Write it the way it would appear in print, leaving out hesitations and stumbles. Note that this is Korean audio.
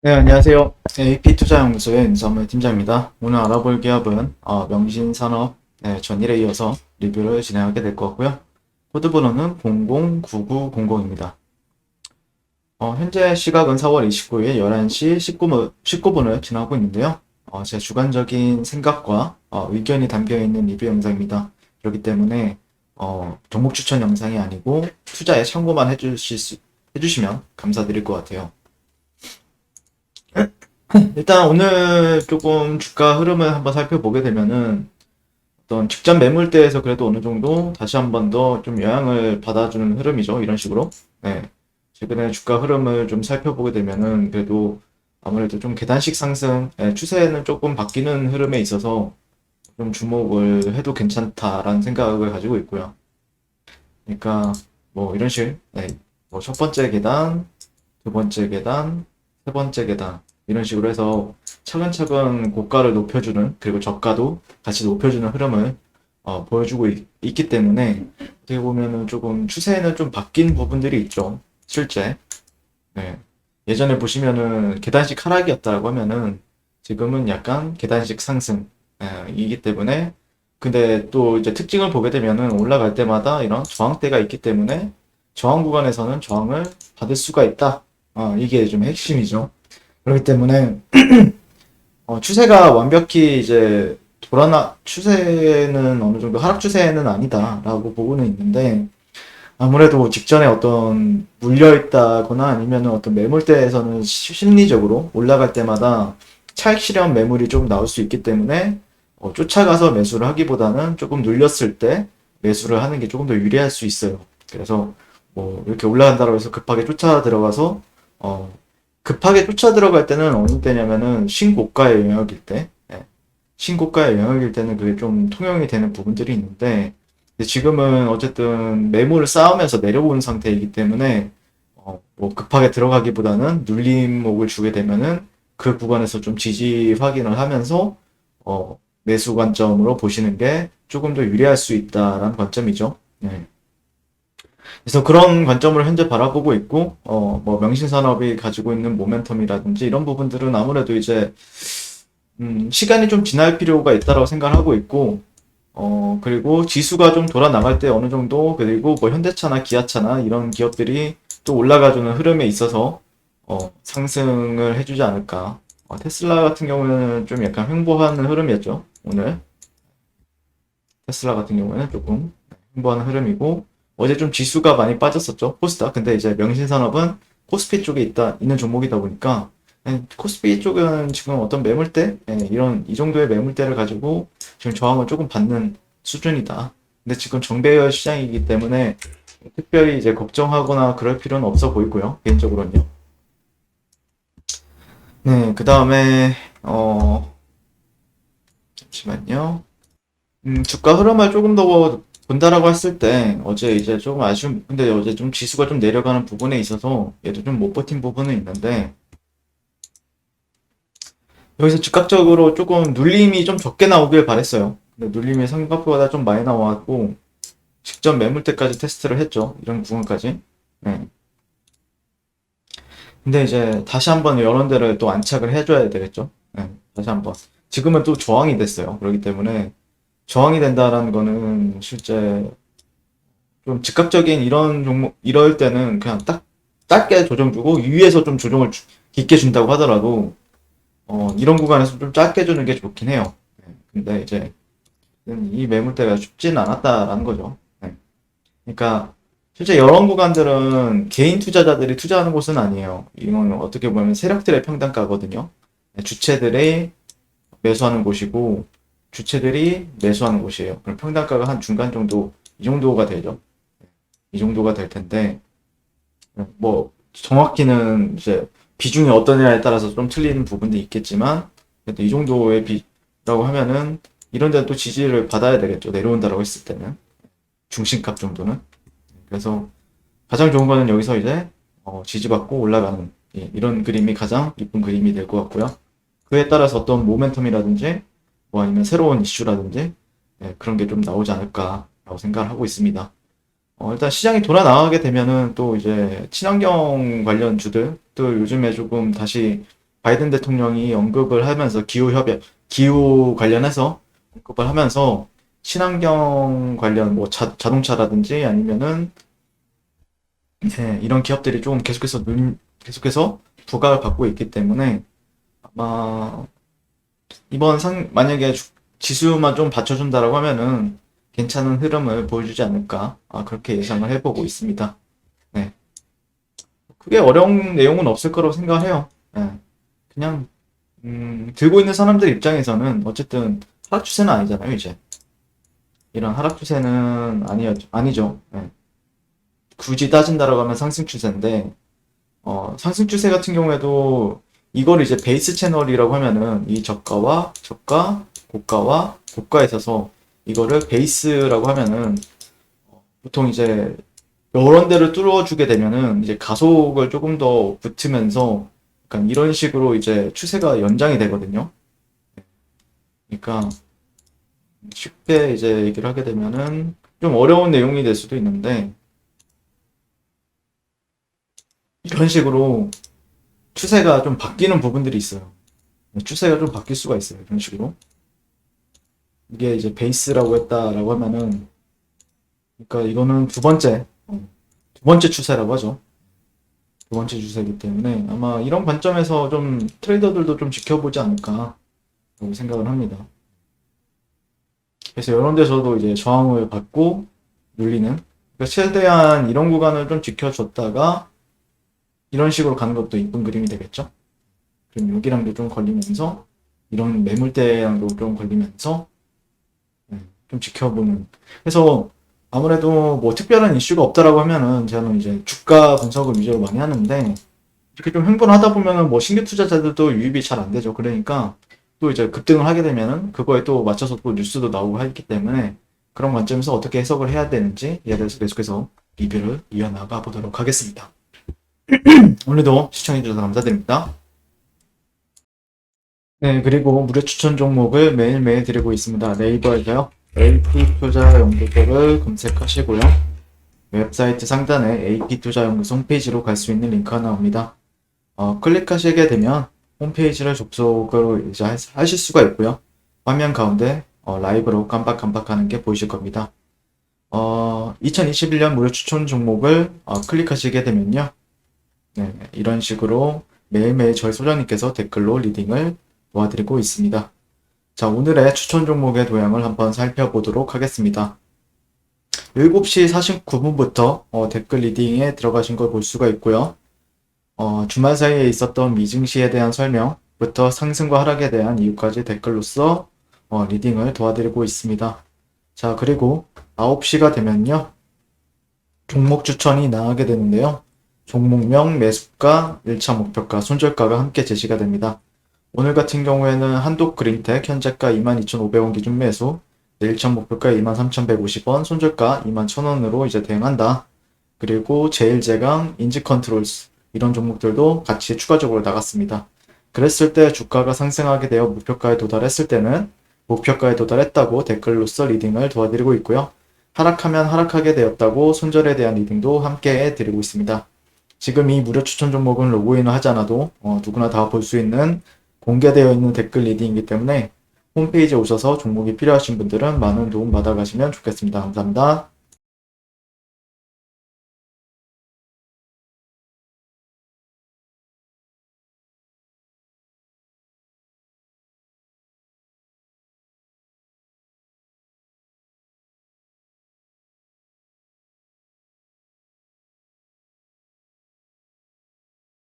네, 안녕하세요. AP투자연구소의 윤선물 팀장입니다. 오늘 알아볼 기업은 명신산업 전일에 이어서 리뷰를 진행하게 될 것 같고요. 코드 번호는 009900입니다. 현재 시각은 4월 29일 11시 19분을 지나고 있는데요. 제 주관적인 생각과 의견이 담겨있는 리뷰 영상입니다. 그렇기 때문에 종목 추천 영상이 아니고 투자에 참고만 해주시면 감사드릴 것 같아요. 일단 오늘 조금 주가 흐름을 한번 살펴보게 되면은 어떤 직전 매물대에서 그래도 어느 정도 다시 한번 더 좀 영향을 받아주는 흐름이죠. 이런 식으로. 네. 최근에 주가 흐름을 좀 살펴보게 되면은 그래도 아무래도 좀 계단식 상승, 추세는 조금 바뀌는 흐름에 있어서 좀 주목을 해도 괜찮다라는 생각을 가지고 있고요. 그러니까 뭐 이런 식, 뭐 첫 번째 계단, 두 번째 계단, 세 번째 계단 이런 식으로 해서 차근차근 고가를 높여주는 그리고 저가도 같이 높여주는 흐름을 보여주고 있기 때문에 어떻게 보면은 조금 추세는 좀 바뀐 부분들이 있죠. 실제 예전에 보시면은 계단식 하락이었다고 하면은 지금은 약간 계단식 상승 이기 때문에 근데 또 이제 특징을 보게 되면은 올라갈 때마다 이런 저항대가 있기 때문에 저항 구간에서는 저항을 받을 수가 있다. 이게 좀 핵심이죠. 그렇기 때문에 추세가 완벽히 이제 추세는 어느 정도 하락 추세는 아니다라고 보고는 있는데 아무래도 직전에 어떤 물려있다거나 아니면 어떤 매물대에서는 심리적으로 올라갈 때마다 차익 실현 매물이 좀 나올 수 있기 때문에 쫓아가서 매수를 하기보다는 조금 눌렸을 때 매수를 하는 게 조금 더 유리할 수 있어요. 그래서 뭐 이렇게 올라간다고 해서 급하게 쫓아 들어가서 급하게 쫓아 들어갈 때는 어느 때냐면은 신고가의 영역일 때, 신고가의 영역일 때는 그게 좀 통용이 되는 부분들이 있는데, 근데 지금은 어쨌든 매물을 쌓으면서 내려온 상태이기 때문에, 뭐 급하게 들어가기보다는 눌림목을 주게 되면은 그 구간에서 좀 지지 확인을 하면서, 매수 관점으로 보시는 게 조금 더 유리할 수 있다라는 관점이죠. 네. 그래서 그런 관점을 현재 바라보고 있고, 뭐, 명신산업이 가지고 있는 모멘텀이라든지 이런 부분들은 아무래도 이제, 시간이 좀 지날 필요가 있다고 생각을 하고 있고, 그리고 지수가 좀 돌아 나갈 때 어느 정도, 그리고 뭐 현대차나 기아차나 이런 기업들이 또 올라가주는 흐름에 있어서, 상승을 해주지 않을까. 테슬라 같은 경우에는 좀 약간 횡보하는 흐름이었죠, 오늘. 테슬라 같은 경우에는 조금 횡보하는 흐름이고 어제 좀 지수가 많이 빠졌었죠 코스닥. 근데 이제 명신산업은 코스피 쪽에 있는 종목이다 보니까 코스피 쪽은 지금 어떤 매물대 이런 이 정도의 매물대를 가지고 지금 저항을 조금 받는 수준이다. 근데 지금 정배열 시장이기 때문에 특별히 이제 걱정하거나 그럴 필요는 없어 보이고요, 개인적으로는요. 네, 그 다음에 잠시만요. 주가 흐름을 조금 더 본다라고 했을 때, 어제 이제 조금 근데 어제 좀 지수가 좀 내려가는 부분에 있어서 얘도 좀 못 버틴 부분은 있는데, 여기서 즉각적으로 조금 눌림이 좀 적게 나오길 바랬어요. 근데 눌림이 생각보다 좀 많이 나왔고, 직전 매물대까지 테스트를 했죠. 이런 구간까지. 네. 근데 이제 다시 한번 이런 데를 또 안착을 해줘야 되겠죠. 네. 다시 한번. 지금은 또 저항이 됐어요. 그렇기 때문에 저항이 된다라는 거는 실제 좀 즉각적인 이런 종목, 이럴 때는 그냥 딱, 짧게 조정 주고, 위에서 좀 조정을 깊게 준다고 하더라도, 이런 구간에서 좀 짧게 주는 게 좋긴 해요. 네. 근데 이제, 이 매물대가 쉽지는 않았다라는 거죠. 네. 그러니까, 실제 이런 구간들은 개인 투자자들이 투자하는 곳은 아니에요. 이건 어떻게 보면 세력들의 평단가거든요. 네, 주체들이 매수하는 곳이고, 주체들이 매수하는 곳이에요. 그럼 평단가가 한 중간 정도, 이 정도가 되죠. 이 정도가 될 텐데, 뭐, 정확히는 이제 비중이 어떠냐에 따라서 좀 틀리는 부분도 있겠지만, 그래도 이 정도의 비라고 하면은, 이런 데는 또 지지를 받아야 되겠죠. 내려온다라고 했을 때는. 중심값 정도는. 그래서 가장 좋은 거는 여기서 이제, 지지받고 올라가는, 이런 그림이 가장 이쁜 그림이 될 것 같고요. 그에 따라서 어떤 모멘텀이라든지, 뭐 아니면 새로운 이슈라든지, 그런 게 좀 나오지 않을까라고 생각을 하고 있습니다. 일단 시장이 돌아 나가게 되면은 또 이제 친환경 관련 주들 또 요즘에 조금 다시 바이든 대통령이 언급을 하면서 기후 관련해서 언급을 하면서 친환경 관련 뭐 자동차라든지 아니면은 이런 기업들이 좀 계속해서 부각을 받고 있기 때문에 아마 만약에 지수만 좀 받쳐준다라고 하면은 괜찮은 흐름을 보여주지 않을까 그렇게 예상을 해보고 있습니다. 네. 크게 어려운 내용은 없을 거라고 생각해요. 네. 그냥 들고 있는 사람들 입장에서는 어쨌든 하락 추세는 아니잖아요, 이제. 이런 하락 추세는 아니죠. 네. 굳이 따진다라고 하면 상승 추세인데, 상승 추세 같은 경우에도 이걸 이제 베이스 채널이라고 하면은 이 저가, 고가와 고가에 있어서 이거를 베이스라고 하면은 보통 이제 이런 데를 뚫어주게 되면은 이제 가속을 조금 더 붙으면서 약간 이런 식으로 이제 추세가 연장이 되거든요. 그러니까 쉽게 이제 얘기를 하게 되면은 좀 어려운 내용이 될 수도 있는데 이런 식으로 추세가 좀 바뀌는 부분들이 있어요. 추세가 좀 바뀔 수가 있어요. 이런 식으로. 이게 이제 베이스라고 했다라고 하면은 그러니까 이거는 두 번째 추세라고 하죠. 두 번째 추세이기 때문에 아마 이런 관점에서 좀 트레이더들도 좀 지켜보지 않을까 라고 생각을 합니다. 그래서 이런 데서도 이제 저항을 받고 눌리는 그러니까 최대한 이런 구간을 좀 지켜줬다가 이런 식으로 가는 것도 이쁜 그림이 되겠죠. 그럼 여기랑도 좀 걸리면서 이런 매물대랑도 좀 걸리면서 좀 지켜보는. 그래서 아무래도 뭐 특별한 이슈가 없다라고 하면은 저는 이제 주가 분석을 위주로 많이 하는데 이렇게 좀 흥분하다 보면은 뭐 신규 투자자들도 유입이 잘 안 되죠. 그러니까 또 이제 급등을 하게 되면은 그거에 또 맞춰서 또 뉴스도 나오고 하기 때문에 그런 관점에서 어떻게 해석을 해야 되는지에 대해서 계속해서 리뷰를 이어나가 보도록 하겠습니다. 오늘도 시청해주셔서 감사드립니다. 네, 그리고 무료 추천 종목을 매일매일 드리고 있습니다. 네이버에서요. AP투자연구소를 검색하시고요. 웹사이트 상단에 AP투자연구소 홈페이지로 갈 수 있는 링크가 나옵니다. 클릭하시게 되면 홈페이지를 접속을 이제 하실 수가 있고요. 화면 가운데 라이브로 깜빡깜빡하는 게 보이실 겁니다. 2021년 무료 추천 종목을 클릭하시게 되면요. 네, 이런 식으로 매일매일 저희 소장님께서 댓글로 리딩을 도와드리고 있습니다. 자, 오늘의 추천 종목의 도형을 한번 살펴보도록 하겠습니다. 7시 49분부터 댓글 리딩에 들어가신 걸 볼 수가 있고요. 주말 사이에 있었던 미증시에 대한 설명부터 상승과 하락에 대한 이유까지 댓글로서 리딩을 도와드리고 있습니다. 자, 그리고 9시가 되면요. 종목 추천이 나가게 되는데요. 종목명, 매수가, 1차 목표가, 손절가가 함께 제시가 됩니다. 오늘 같은 경우에는 한독그린텍 현재가 22,500원 기준 매수, 1차 목표가 23,150원, 손절가 21,000원으로 이제 대응한다. 그리고 제일제강, 인지컨트롤스 이런 종목들도 같이 추가적으로 나갔습니다. 그랬을 때 주가가 상승하게 되어 목표가에 도달했을 때는 목표가에 도달했다고 댓글로써 리딩을 도와드리고 있고요. 하락하면 하락하게 되었다고 손절에 대한 리딩도 함께 해드리고 있습니다. 지금 이 무료 추천 종목은 로그인을 하지 않아도 누구나 다 볼 수 있는 공개되어 있는 댓글 리딩이기 때문에 홈페이지에 오셔서 종목이 필요하신 분들은 많은 도움 받아가시면 좋겠습니다. 감사합니다.